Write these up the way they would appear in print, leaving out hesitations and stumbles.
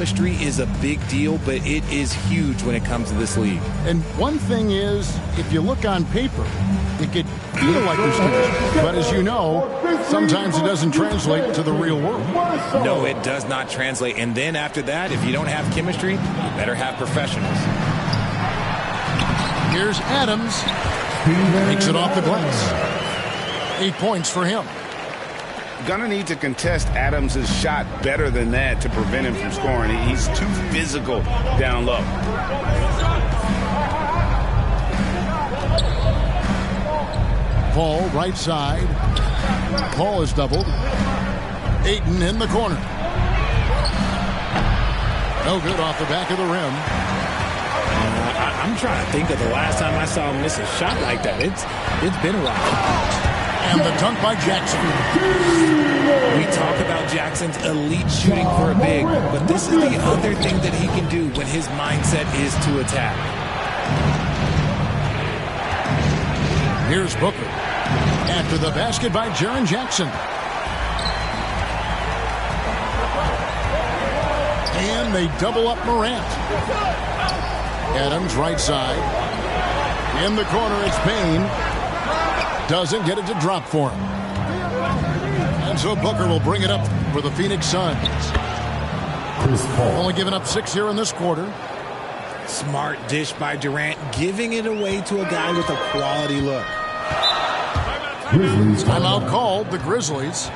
chemistry is a big deal, but it is huge when it comes to this league. And one thing is, if you look on paper, it could feel like there's chemistry. But as you know, sometimes it doesn't translate to the real world. No, it does not translate. And then after that, if you don't have chemistry, you better have professionals. Here's Adams. Makes it off the glass. 8 points for him. Gonna need to contest Adams' shot better than that to prevent him from scoring. He's too physical down low. Paul, right side. Paul is doubled. Ayton in the corner. No good off the back of the rim. I'm trying to think of the last time I saw him miss a shot like that. It's been a while. And the dunk by Jackson. We talk about Jackson's elite shooting for a big, but this is the other thing that he can do when his mindset is to attack. Here's Booker. After the basket by Jaren Jackson. And they double up Morant. Adams, right side. In the corner, it's Payne. Doesn't get it to drop for him. And so Booker will bring it up for the Phoenix Suns. Only giving up 6 here in this quarter. Smart dish by Durant, giving it away to a guy with a quality look. Timeout called, the Grizzlies.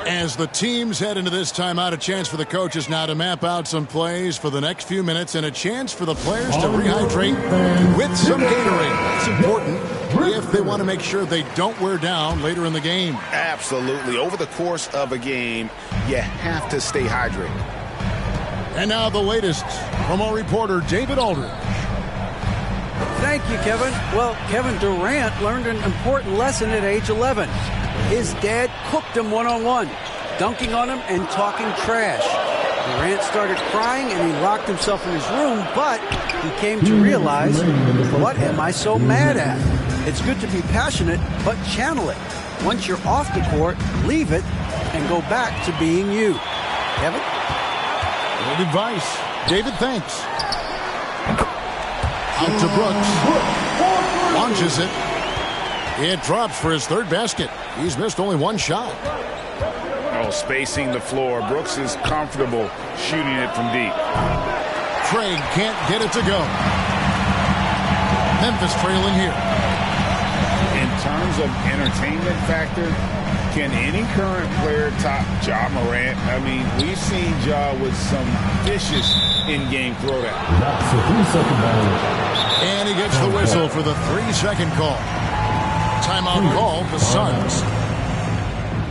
As the teams head into this timeout, a chance for the coaches now to map out some plays for the next few minutes and a chance for the players to rehydrate with some Gatorade. That's important if they want to make sure they don't wear down later in the game. Absolutely. Over the course of a game, you have to stay hydrated. And now the latest from our reporter, David Aldridge. Thank you, Kevin. Well, Kevin Durant learned an important lesson at age 11. His dad cooked him one-on-one, dunking on him and talking trash. Durant started crying and he locked himself in his room, but he came to realize, what am I so mad at? It's good to be passionate, but channel it. Once you're off the court, leave it and go back to being you. Kevin? Good advice. David, thanks. Out to Brooks. Launches it. It drops for his third basket. He's missed only one shot. Oh, spacing the floor. Brooks is comfortable shooting it from deep. Craig can't get it to go. Memphis trailing here. In terms of entertainment factor, can any current player top Ja Morant? I mean, we've seen Ja with some vicious in-game throwdown. And he gets the whistle for the 3-second call. Timeout called the Suns.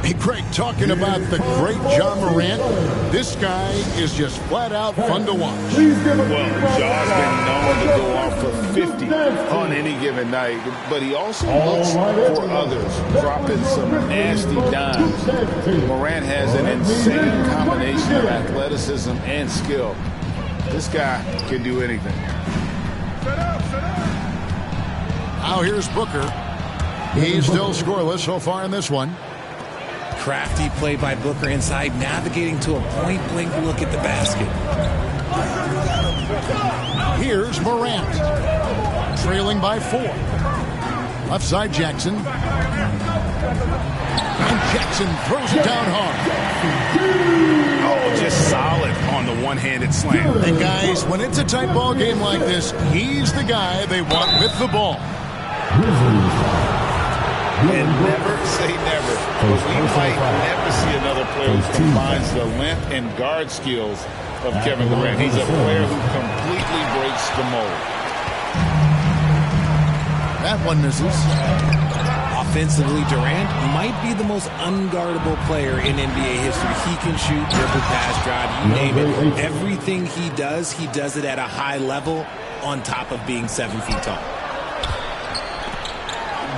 Hey, Craig, talking about the great Ja Morant, this guy is just flat out fun to watch. Well, Ja's been known to go off for 50 on any given night, but he also looks for others, dropping some nasty dimes. Morant has an insane combination of athleticism and skill. This guy can do anything. Now here's Booker. He's still scoreless so far in this one. Crafty play by Booker inside, navigating to a point-blank look at the basket. Here's Morant. Trailing by 4. Left side Jackson. And Jackson throws it down hard. Oh, just solid on the one-handed slam. And guys, when it's a tight ball game like this, he's the guy they want with the ball. And never say never. But we might never see another player who combines the length and guard skills of Kevin Durant. He's a player who completely breaks the mold. That one misses. Offensively, Durant might be the most unguardable player in NBA history. He can shoot, dribble, pass, drive, you name it. Everything he does it at a high level on top of being 7 feet tall.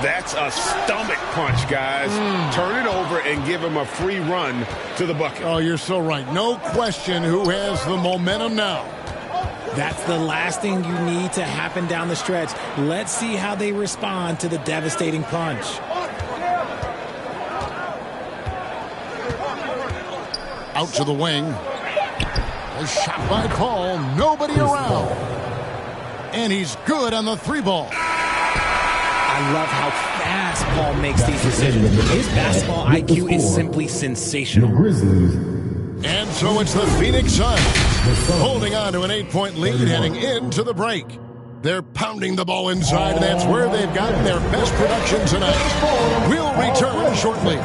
That's a stomach punch, guys. Turn it over and give him a free run to the bucket. Oh, you're so right. No question who has the momentum now. That's the last thing you need to happen down the stretch. Let's see how they respond to the devastating punch. Out to the wing. A shot by Paul. Nobody around. And he's good on the 3-ball. I love how fast Paul makes these decisions. His basketball IQ is simply sensational. And so it's the Phoenix Suns holding on to an 8-point lead heading into the break. They're pounding the ball inside, and that's where they've gotten their best production tonight. We'll return shortly.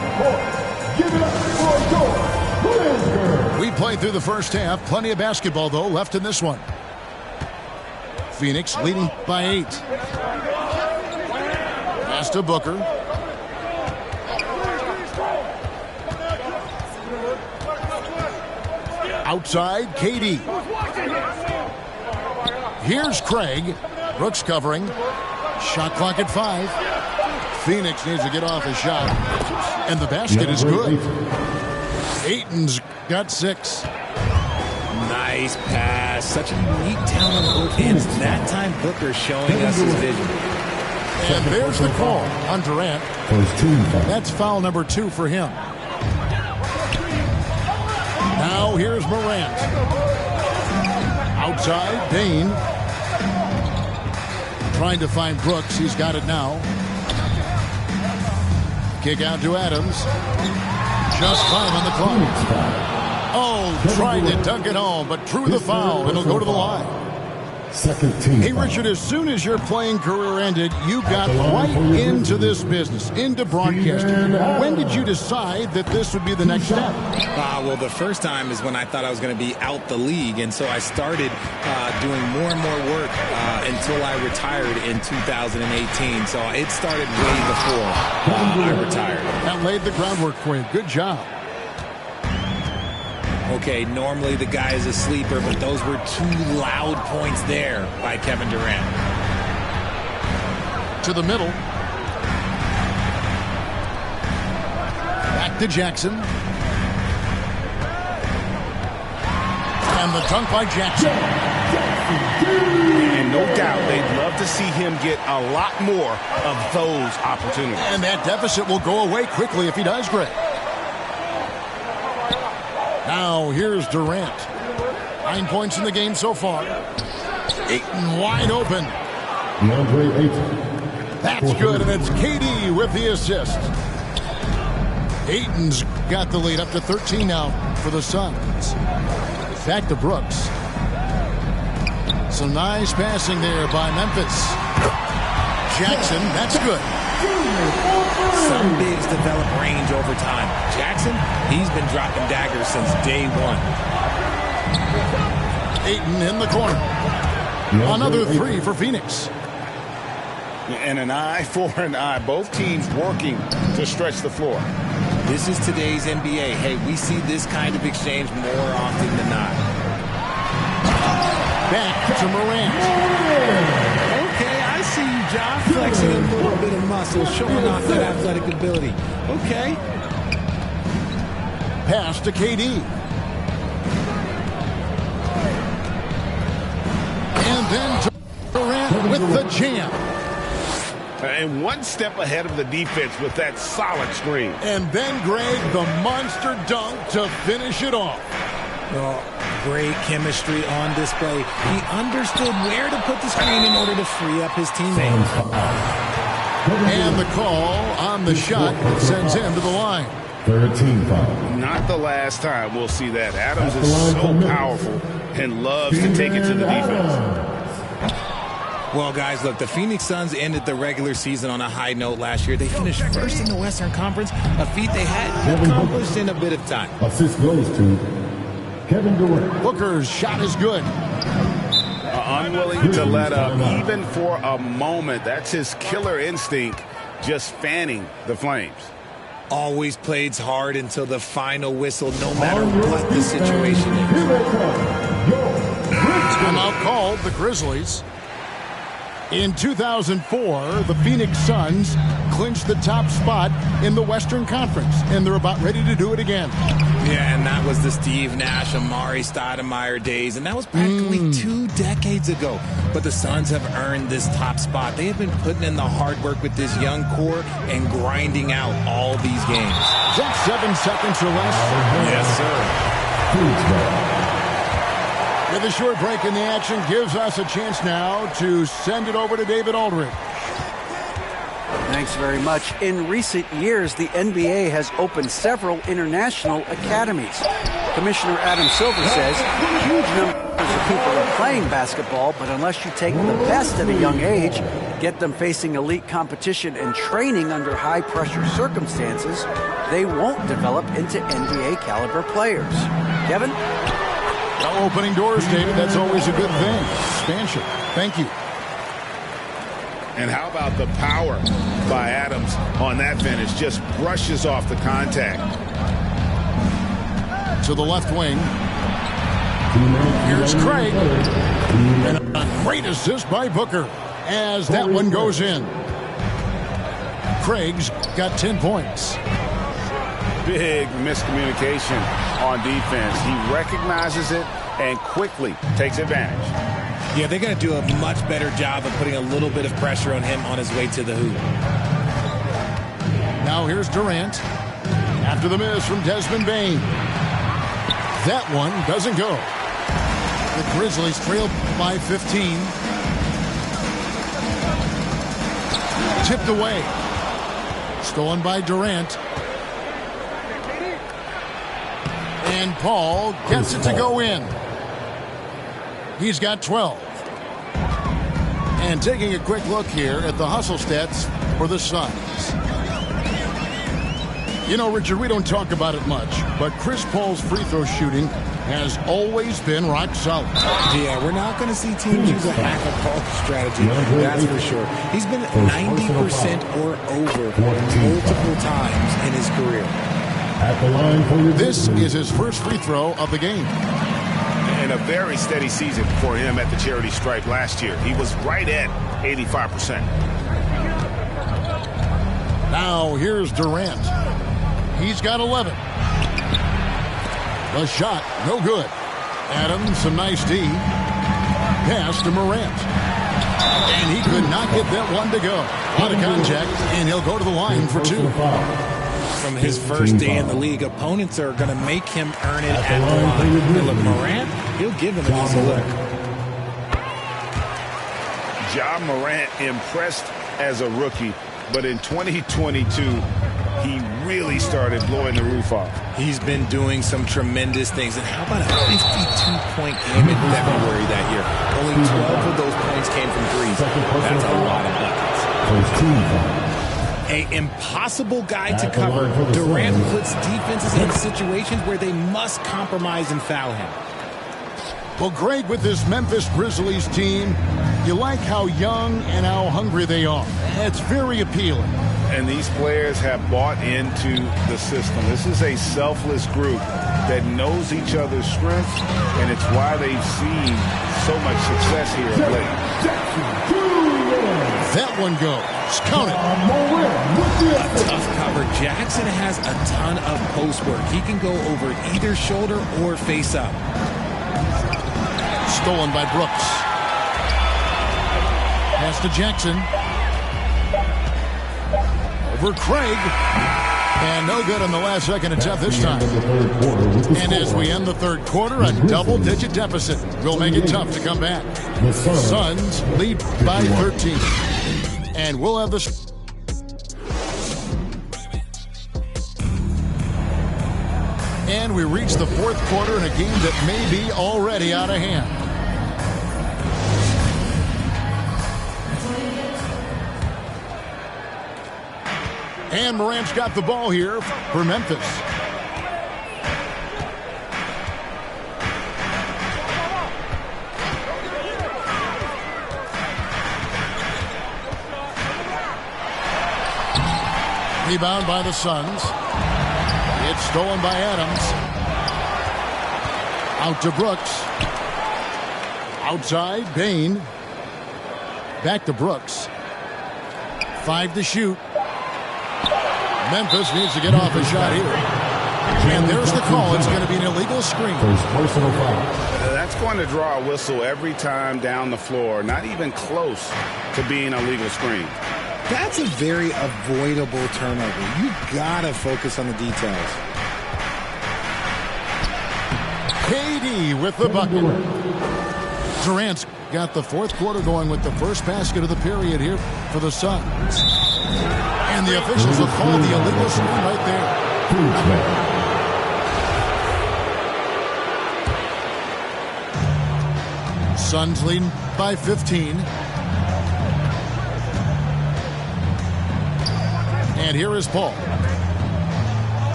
We played through the first half. Plenty of basketball, though, left in this one. Phoenix leading by 8. Pass to Booker. Outside, KD. Here's Craig. Brooks covering. Shot clock at 5. Phoenix needs to get off a shot. And the basket is good. Ayton's got 6. Nice pass. Such a neat talent on both ends. That time Booker showing us his vision. And there's the call on Durant. That's foul number 2 for him. Now here's Morant. Outside, Dane. Trying to find Brooks. He's got it now. Kick out to Adams. Just 5 on the clock. Oh, tried to dunk it home, but drew the foul. It'll go to the line. Hey, Richard, as soon as your playing career ended, you got right into this business, into broadcasting. When did you decide that this would be the next step? Well, the first time is when I thought I was going to be out the league, and so I started doing more and more work until I retired in 2018. So it started way before I retired. That laid the groundwork for you. Good job. Okay, normally the guy is a sleeper, but those were 2 loud points there by Kevin Durant. To the middle. Back to Jackson. And the dunk by Jackson. And no doubt they'd love to see him get a lot more of those opportunities. And that deficit will go away quickly if he does, Greg. Now here's Durant. 9 points in the game so far. Ayton wide open. That's good, and it's KD with the assist. Ayton's got the lead up to 13 now for the Suns. Back to Brooks. Some nice passing there by Memphis. Jackson, that's good. Some bigs develop range over time. Jackson, he's been dropping daggers since day 1. Ayton in the corner. Another 3 for Phoenix. And an eye for an eye. Both teams working to stretch the floor. This is today's NBA. Hey, we see this kind of exchange more often than not. Back to Morant. Okay, I see you, John, flexing a little bit of muscle, showing off that athletic ability. Okay. Pass to KD. And then to Durant with the jam. And one step ahead of the defense with that solid screen. And then, Greg, the monster dunk to finish it off. Oh, great chemistry on display. He understood where to put the screen in order to free up his teammates. And the call on the shot that sends him to the line. 13 foul. Not the last time we'll see that. Adams is so powerful and loves to take it to the defense. Well, guys, look, the Phoenix Suns ended the regular season on a high note last year. They finished first in the Western Conference, a feat they hadn't accomplished in a bit of time. Assist goes to Kevin Durant. Booker's shot is good. Unwilling to let up, even for a moment. That's his killer instinct, just fanning the flames. Always plays hard until the final whistle, no matter what the situation is. Timeout called the Grizzlies. In 2004, the Phoenix Suns clinched the top spot in the Western Conference, and they're about ready to do it again. Yeah, and that was the Steve Nash, Amari Stoudemire days, and that was practically 2 decades ago. But the Suns have earned this top spot. They have been putting in the hard work with this young core and grinding out all these games. Just 7 seconds or less. Yes, sir. With a short break in the action gives us a chance now to send it over to David Aldridge. Thanks very much. In recent years, the NBA has opened several international academies. Commissioner Adam Silver says huge numbers of people are playing basketball, but unless you take the best at a young age, get them facing elite competition and training under high-pressure circumstances, they won't develop into NBA-caliber players. Kevin? Well, opening doors, David, that's always a good thing. Expansion. Thank you. And how about the power by Adams on that finish? Just brushes off the contact. To the left wing. Here's Craig. And a great assist by Booker as that one goes in. Craig's got 10 points. Big miscommunication on defense. He recognizes it and quickly takes advantage. Yeah, they're going to do a much better job of putting a little bit of pressure on him on his way to the hoop. Now here's Durant. After the miss from Desmond Bane. That one doesn't go. The Grizzlies trail by 15. Tipped away. Stolen by Durant. And Paul gets it to go in. He's got 12. And taking a quick look here at the hustle stats for the Suns. You know, Richard, we don't talk about it much, but Chris Paul's free throw shooting has always been rock solid. Yeah, we're not going to see teams use a hack-a-Paul strategy, that's for sure. He's been at 90% or over multiple times in his career. At the line for your This is his first free throw of the game. And a very steady season for him at the charity stripe last year. He was right at 85%. Now here's Durant. He's got 11. The shot, no good. Adams, some nice D. Pass to Morant. And he could not get that one to go. Out of contact, and he'll go to the line for two. From his first day in the league, opponents are going to make him earn it at the line. Philip Morant, he'll give him an easy look. Ja Morant impressed as a rookie, but in 2022, he really started blowing the roof off. He's been doing some tremendous things. And how about a 52-point game in February that year? Only 12 of those points came from threes. That's a lot of buckets. An impossible guy to cover. Durant puts defenses in situations where they must compromise and foul him. Well, Greg, with this Memphis Grizzlies team, you like how young and how hungry they are. It's very appealing. And these players have bought into the system. This is a selfless group that knows each other's strengths, and it's why they've seen so much success here of late. That one goes. Count it. A tough cover. Jackson has a ton of post work. He can go over either shoulder or face up. Stolen by Brooks. Pass to Jackson. Over Craig. And no good on the last second attempt this time. And as we end the third quarter, a double-digit deficit will make it tough to come back. The Suns lead by 13. And we'll have this. And we reach the fourth quarter in a game that may be already out of hand. And Morant's got the ball here for Memphis. Rebound by the Suns. It's stolen by Adams. Out to Brooks. Outside, Bane. Back to Brooks. 5 to shoot. Memphis needs to get off a shot here. And there's the call. It's going to be an illegal screen. personal foul. That's going to draw a whistle every time down the floor. Not even close to being a legal screen. That's a very avoidable turnover. You gotta focus on the details. KD with the bucket. Durant's got the fourth quarter going with the first basket of the period here for the Suns. And the officials have called the illegal screen right there. Suns leading by 15. And here is Paul.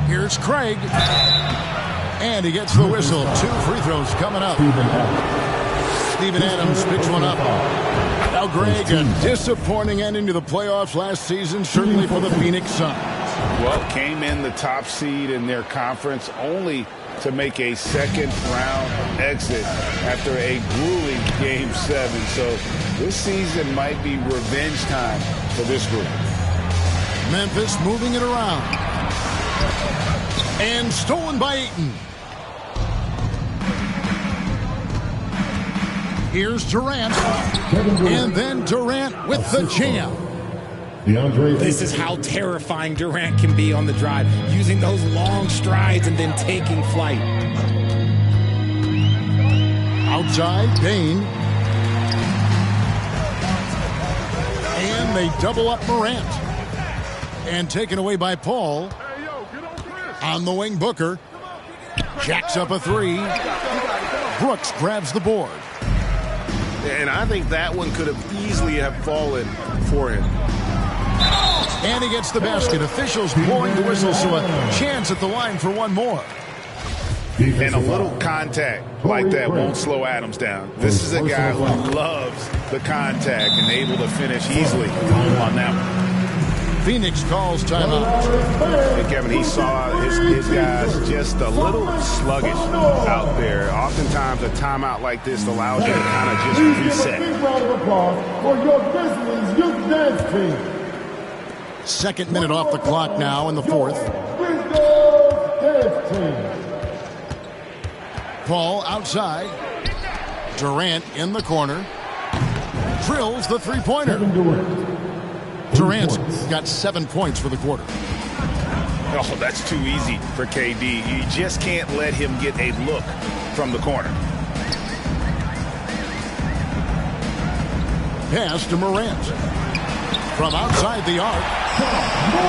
Here's Craig. And he gets the whistle. 2 free throws coming up. Steven Adams picks one up. Now, Greg, a disappointing ending to the playoffs last season, certainly for the Phoenix Suns. Well, came in the top seed in their conference only to make a second-round exit after a grueling Game 7. So this season might be revenge time for this group. Memphis moving it around. And stolen by Ayton. Here's Durant. And then Durant with the jam. This is how terrifying Durant can be on the drive, using those long strides and then taking flight. Outside, Bane. And they double up Morant. And taken away by Paul. On the wing, Booker. Jacks up a 3. Brooks grabs the board. And I think that one could have easily have fallen for him. And he gets the basket. Officials blowing the whistle, so a chance at the line for one more. And a little contact like that won't slow Adams down. This is a guy who loves the contact and able to finish easily on that one. Phoenix calls timeout. And Kevin, he saw his guys just a little sluggish out there. Oftentimes a timeout like this allows you to kind of just reset. Big round of applause for your Grizzlies youth dance team. Second minute off the clock now in the fourth. Dance team. Paul outside. Durant in the corner. Drills the three-pointer. Durant's got 7 points for the quarter. Oh, that's too easy for KD. You just can't let him get a look from the corner. Pass to Morant. From outside the arc.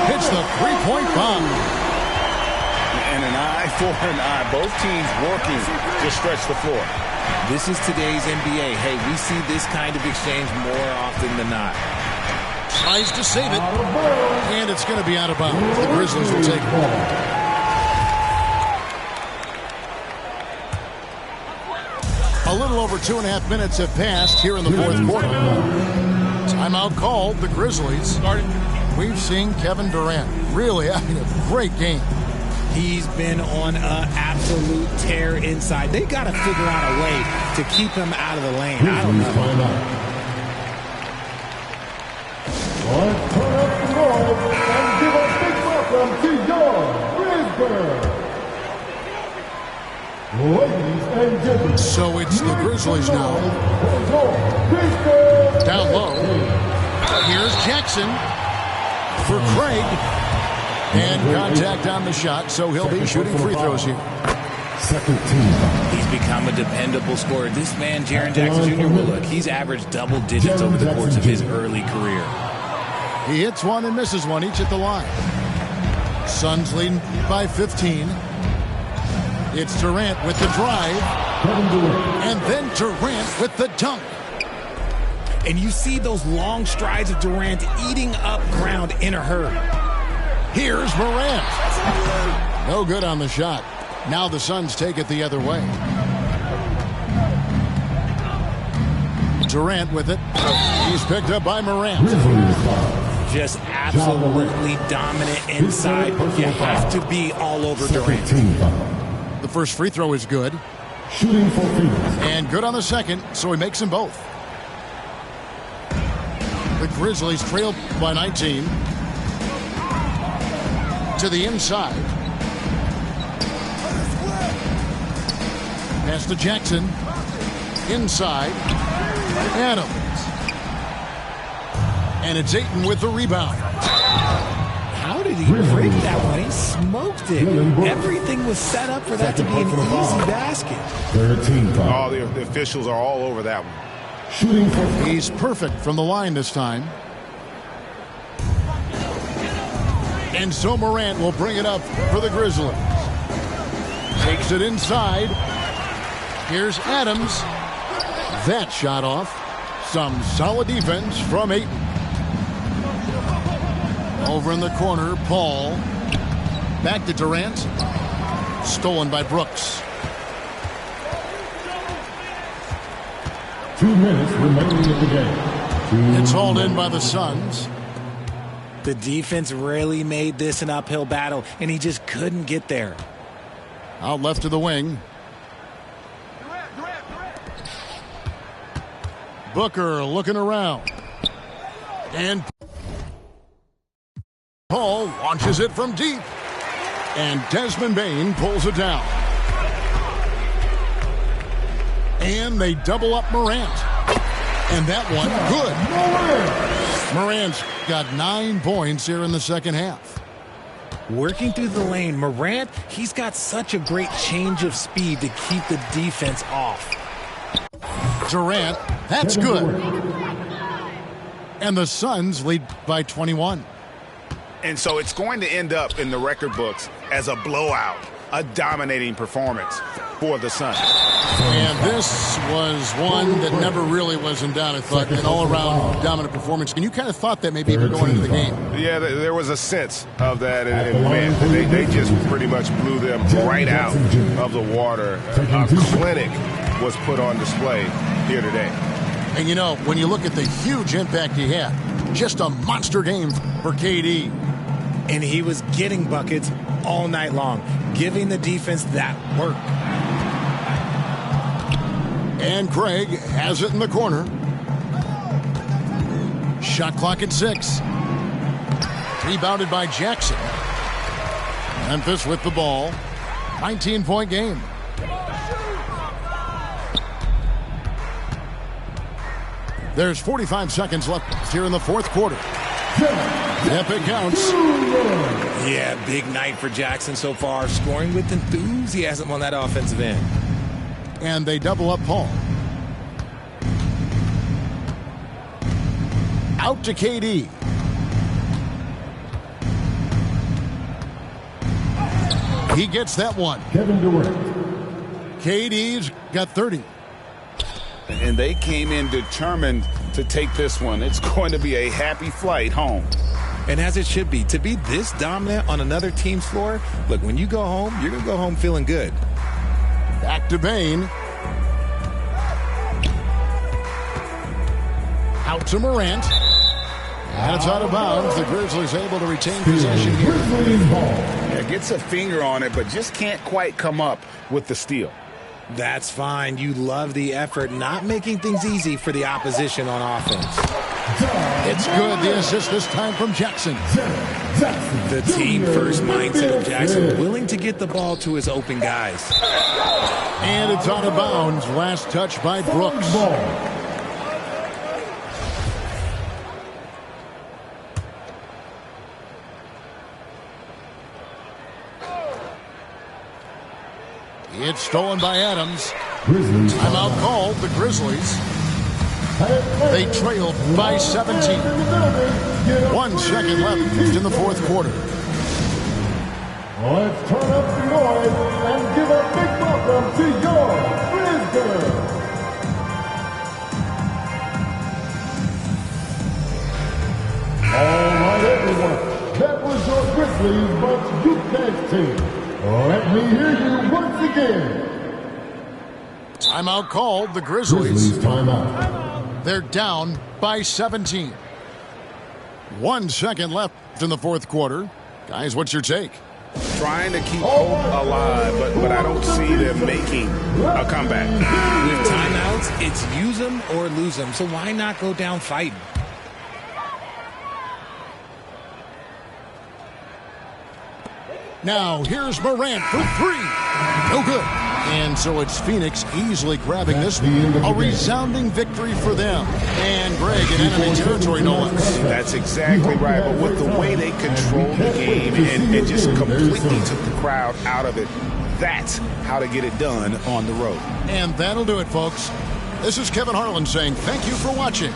Hits the three-point bomb. And an eye for an eye. Both teams working to stretch the floor. This is today's NBA. Hey, we see this kind of exchange more often than not. Tries to save it. And it's going to be out of bounds. The Grizzlies will take it. A little over 2.5 minutes have passed here in the fourth quarter. Timeout called. The Grizzlies. We've seen Kevin Durant really having a great game. He's been on an absolute tear inside. They got to figure out a way to keep him out of the lane. I don't know. Let's turn up the noise and give a big welcome to your Brisbane. Ladies and gentlemen. So it's the Grizzlies now. Down low. Here's Jackson for Craig. And contact on the shot, so he'll be shooting free throws here. Second team. He's become a dependable scorer. This man, Jaren Jackson Jr., well, look, he's averaged double digits over the course of his early career. He hits one and misses one, each at the line. Suns leading by 15. It's Durant with the drive. And then Durant with the dunk. And you see those long strides of Durant eating up ground in a hurry. Here's Morant. No good on the shot. Now the Suns take it the other way. Durant with it. He's picked up by Morant. Just absolutely dominant inside. You have to be all over Durant. The first free throw is good. Shooting for Phoenix. And good on the second, so he makes them both. The Grizzlies trail by 19. To the inside. Pass to Jackson. Inside. Adams. And it's Ayton with the rebound. How how did he break that one? He smoked it. Everything was set up for that to be an easy basket. 13 foul. Oh, the officials are all over that one. Shooting for He's perfect from the line this time. And so Morant will bring it up for the Grizzlies. Takes it inside. Here's Adams. That shot off. Some solid defense from Ayton. Over in the corner, Paul. Back to Durant. Stolen by Brooks. 2 minutes remaining in the game. It's hauled in by the Suns. The defense really made this an uphill battle, and he just couldn't get there. Out left to the wing. Booker looking around. And Paul launches it from deep. And Desmond Bane pulls it down. And they double up Morant. And that one, good. Morant's got 9 points here in the second half. Working through the lane, Morant, he's got such a great change of speed to keep the defense off. Durant, that's good. And the Suns lead by 21. And so it's going to end up in the record books as a blowout, a dominating performance for the Suns. And this was one that never really was in doubt, I thought, an all-around dominant performance. And you kind of thought that maybe even going into the game. Yeah, there was a sense of that, and man, they just pretty much blew them right out of the water. A clinic was put on display here today. And you know, when you look at the huge impact he had, just a monster game for KD. And he was getting buckets all night long, giving the defense that work. And Craig has it in the corner. Shot clock at 6. Rebounded by Jackson. Memphis with the ball. 19-point game. There's 45 seconds left here in the fourth quarter. Yep, it counts. Yeah, big night for Jackson so far, scoring with enthusiasm on that offensive end. And they double up Paul. Out to KD. He gets that one. Kevin Durant. KD's got 30. And they came in determined to take this one. It's going to be a happy flight home. And as it should be, to be this dominant on another team's floor, look, when you go home, you're going to go home feeling good. Back to Bane. Out to Morant. And it's out of bounds. The Grizzlies able to retain possession here. Yeah, gets a finger on it, but just can't quite come up with the steal. That's fine. You love the effort, not making things easy for the opposition on offense. It's good. The assist this time from Jackson. The team-first mindset of Jackson, willing to get the ball to his open guys. And it's out of bounds. Last touch by Brooks. It's stolen by Adams. Timeout called. The Grizzlies. They trail by 17. 1 second left in the fourth quarter. Let's turn up the noise and give a big welcome to your Grizzlies. All right, everyone. That was your Grizzlies Bucks Youth Dance team. Let me hear you once again. Timeout called. The Grizzlies. Timeout. They're down by 17. 1 second left in the fourth quarter. Guys, what's your take? Trying to keep hope alive, but I don't see them making a comeback. With timeouts, it's use them or lose them. So why not go down fighting? Now, here's Morant for 3. No good. And so it's Phoenix easily grabbing this one. A resounding victory for them. And Greg in enemy territory, no less. That's exactly right. But with the way they controlled the game and just completely took the crowd out of it, that's how to get it done on the road. And that'll do it, folks. This is Kevin Harlan saying thank you for watching.